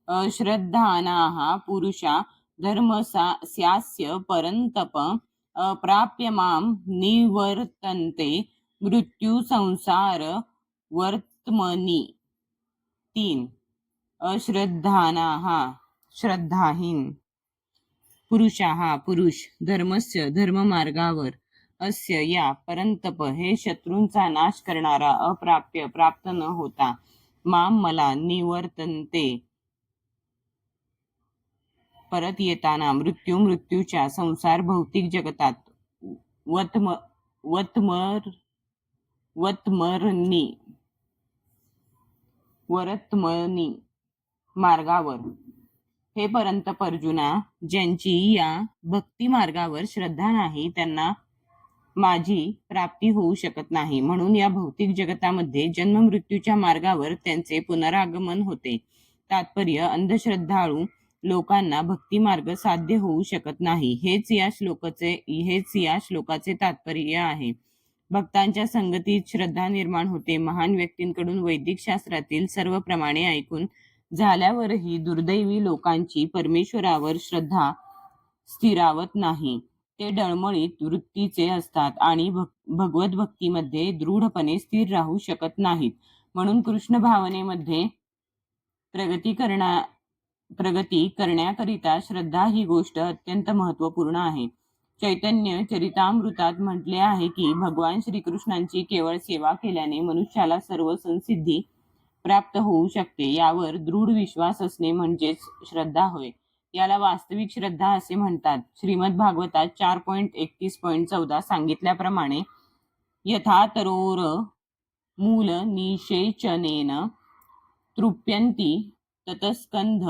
अश्रद्धानाः पुरुषा धर्मस्यास्य परन्तप अप्राप्य मां निवर्तन्ते मृत्यू संसार वर्त्मनि. 3. अश्रद्धानाः श्रद्धाहीन पुरुषाः पुरुष धर्मस्य धर्ममार्गावर अस्य या परंतप हे शत्रूंचा नाश करणारा अप्राप्य प्राप्त न होता माम मला निवर्तन्ते परत येताना मृत्यूच्या संसार भौतिक जगतात वर्तमनी मार्गावर. हे परंतप अर्जुना, ज्यांची या भक्ती मार्गावर श्रद्धा नाही त्यांना माझी प्राप्ती होऊ शकत नाही. म्हणून या भौतिक जगतामध्ये जन्म मृत्यूच्या मार्गावर त्यांचे पुनरागमन होते. तात्पर्य, अंधश्रद्धाळू लोकांना भक्ती मार्ग साध्य होऊ शकत नाही. हेच या श्लोकाचे तात्पर्य आहे. भक्तांच्या संगतीत श्रद्धा निर्माण होते. महान व्यक्तींकडून वैदिक शास्त्रातील सर्व प्रमाणे ऐकून झाल्यावरही दुर्दैवी लोकांची परमेश्वरावर श्रद्धा स्थिरावत नाही. ते डळमळीत वृत्तीचे असतात आणि भगवत भक्तीमध्ये दृढपणे स्थिर राहू शकत नाहीत. म्हणून कृष्ण भावनेमध्ये प्रगती करण्याकरिता श्रद्धा ही गोष्ट अत्यंत महत्वपूर्ण आहे. चैतन्य चरितामृतात म्हटले आहे की भगवान श्रीकृष्णांची केवळ सेवा केल्याने मनुष्याला सर्व संसिद्धी प्राप्त होऊ शकते. यावर दृढ विश्वास असणे म्हणजेच श्रद्धा होय. याला वास्तविक श्रद्धा असे म्हणतात. श्रीमद भागवतात 4.31.14 सांगितल्याप्रमाणे यथा तरोर मूल निषेचनेन तृप्यन्ति ततस्कंध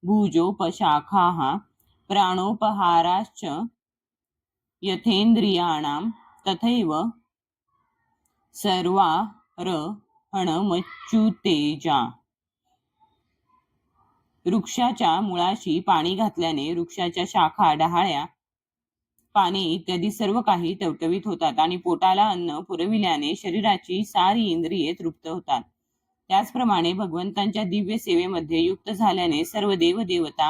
भुजोपशाखाः प्राणोपहाराश्च यथेंद्रियाणां तथैव सर्वारहणमच्युतेजा. वृक्षाच्या मुळाशी पाणी घातल्याने वृक्षाच्या शाखा, डहाळ्या, पाने इत्यादी सर्व काही टवटवीत होतात आणि पोटाला अन्न पुरविल्याने शरीराची सारी इंद्रिये तृप्त होतात. त्याचप्रमाणे भगवंतांच्या दिव्य सेवेमध्ये युक्त झाल्याने सर्व देवदेवता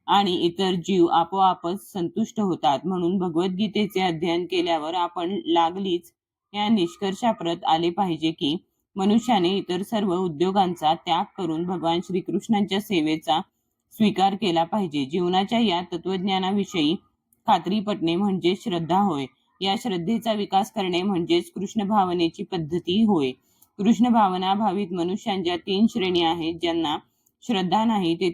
आणि इतर जीव आपोआपच संतुष्ट होतात. म्हणून भगवद्गीतेचे अध्ययन केल्यावर आपण लागलीच या निष्कर्षाप्रत आले पाहिजे की मनुष्याने इतर सर्व उद्योगांचा त्याग करून भगवान श्रीकृष्णांच्या सेवेचा स्वीकार केला पाहिजे. जीवनाच्या या तत्वज्ञानाविषयी खात्री पटणे म्हणजे श्रद्धा होय. या श्रद्धेचा विकास करणे म्हणजेच कृष्ण भावनेची पद्धती होय. कृष्ण भावना भावित मनुष्यांच्या 3 श्रेणी आहेत. ज्यांना श्रद्धा नाही ते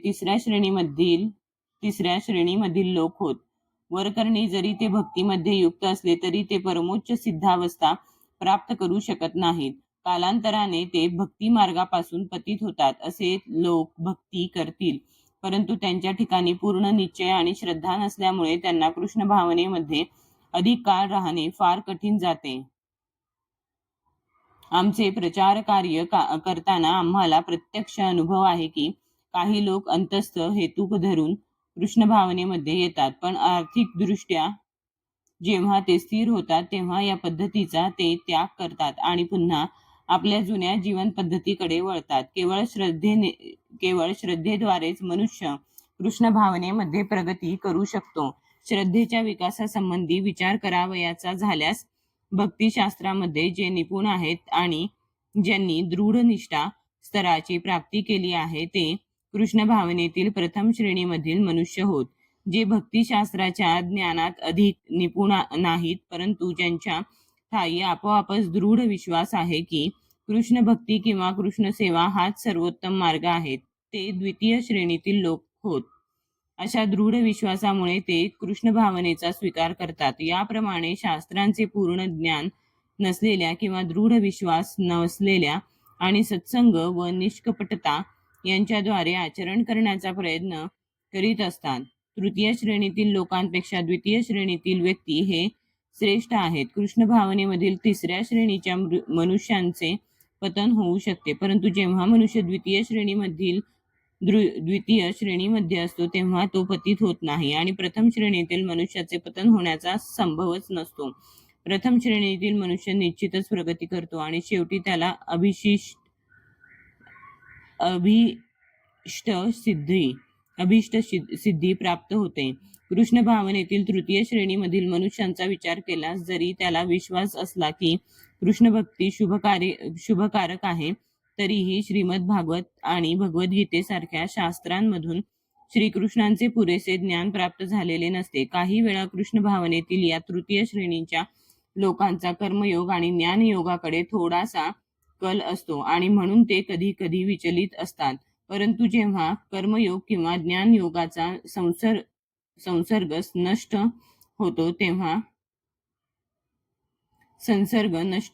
तिसऱ्या श्रेणीमधील लोक होत. वरकरणी जरी ते भक्तीमध्ये युक्त असले तरी ते परमोच्च सिद्धावस्था प्राप्त करू शकत नाहीत. कालांतराने ते भक्ती मार्गापासून पतित होतात. असे लोक भक्ती करतील परंतु त्यांच्या ठिकाणी पूर्ण निश्चय आणि श्रद्धा नसल्यामुळे त्यांना कृष्ण भावनेमध्ये अधिक काळ राहणे फार कठीण जाते. आमचे प्रचार कार्य करताना आम्हाला प्रत्यक्ष अनुभव आहे की काही लोक अंतस्थ हेतू धरून कृष्ण भावनेमध्ये येतात, पण आर्थिक दृष्ट्या जेव्हा ते स्थिर होतात तेव्हा या पद्धतीचा ते त्याग करतात आणि पुन्हा आपल्या जुन्या जीवन पद्धतीकडे वळतात. केवळ श्रद्धेद्वारेच मनुष्य कृष्ण भावनेमध्ये प्रगती करू शकतो. श्रद्धेच्या विकासासंबंधी विचार करावयाचा झाल्यास भक्तिशास्त्रामध्ये जे निपुण आहेत आणि ज्यांनी दृढ निष्ठा स्तराची प्राप्ती केली आहे ते कृष्ण भावनेतील प्रथम श्रेणीमधील मनुष्य होत. जे भक्तिशास्त्राच्या ज्ञानात अधिक निपुण नाहीत परंतु ज्यांच्या ठायी आपोआपच दृढ विश्वास आहे की कृष्ण भक्ती किंवा कृष्ण सेवा हाच सर्वोत्तम मार्ग आहे, ते द्वितीय श्रेणीतील लोक होत. अशा दृढ विश्वासामुळे ते कृष्ण भावनेचा स्वीकार करतात. याप्रमाणे शास्त्रांचे पूर्ण ज्ञान नसलेल्या किंवा दृढ विश्वास नसलेल्या आणि सत्संग व निष्कपटता यांच्याद्वारे आचरण करण्याचा प्रयत्न करीत असतात. तृतीय श्रेणीतील लोकांपेक्षा द्वितीय श्रेणीतील व्यक्ती हे श्रेष्ठ आहेत. कृष्ण भावनेमधील तिसऱ्या श्रेणीच्या मनुष्यांचे पतन होऊ शकते, परंतु जेव्हा मनुष्य द्वितीय श्रेणीमध्ये असतो तेव्हा तो पतित होत नाही आणि प्रथम श्रेणीतील मनुष्याचे पतन होण्याचा संभवच नसतो. प्रथम श्रेणीतील मनुष्य निश्चितच प्रगती करतो आणि शेवटी त्याला अभिष्ट सिद्धी प्राप्त होते. कृष्ण भावनेतील तृतीय श्रेणीमधील मनुष्यांचा विचार केल्यास जरी त्याला विश्वास असला की कृष्ण भक्ती शुभकारक आहे, तरीही श्रीमद भागवत आणि भगवद्गीतेसारख्या शास्त्रांमधून श्रीकृष्णांचे पुरेसे ज्ञान प्राप्त झालेले नसते. काही वेळा कृष्ण भावनेतील या तृतीय श्रेणीच्या लोकांचा कर्मयोग आणि ज्ञानयोगाकडे थोडासा कल असतो आणि म्हणून ते कधी कधी विचलित असतात. परंतु जेव्हा कर्मयोग किंवा ज्ञानयोगाचा संसर्ग नष्ट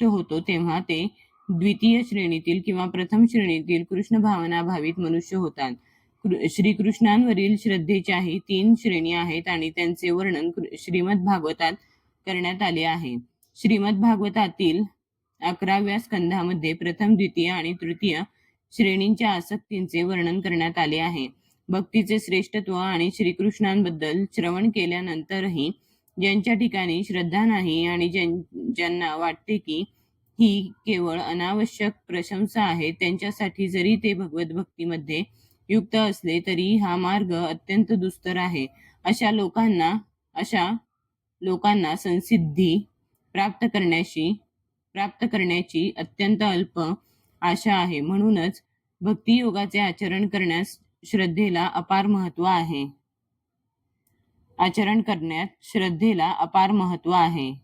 होतो तेव्हा ते द्वितीय श्रेणीतील किंवा प्रथम श्रेणीतील कृष्ण भावना भावित मनुष्य होतात. श्रीकृष्णांवरील श्रद्धेच्याही 3 श्रेणी आहेत आणि त्यांचे वर्णन श्रीमद भागवतात करण्यात आले आहे. श्रीमद भागवतातील 11व्या स्कंधामध्ये प्रथम, द्वितीय आणि तृतीय श्रेणींच्या आसक्तींचे वर्णन करण्यात आले आहे. भक्तीचे श्रेष्ठत्व आणि श्रीकृष्णांबद्दल श्रवण केल्यानंतरही ज्यांच्या ठिकाणी श्रद्धा नाही आणि ज्यांना वाटते की ही केवळ अनावश्यक प्रशंसा आहे, त्यांच्यासाठी जरी ते भगवत भक्तीमध्ये युक्त असले तरी हा मार्ग अत्यंत दुस्तर आहे. अशा लोकांना संसिद्धी प्राप्त करण्याची अत्यंत अल्प आशा आहे. म्हणूनच भक्तियोगाचे आचरण करण्यास श्रद्धेला अपार महत्व आहे.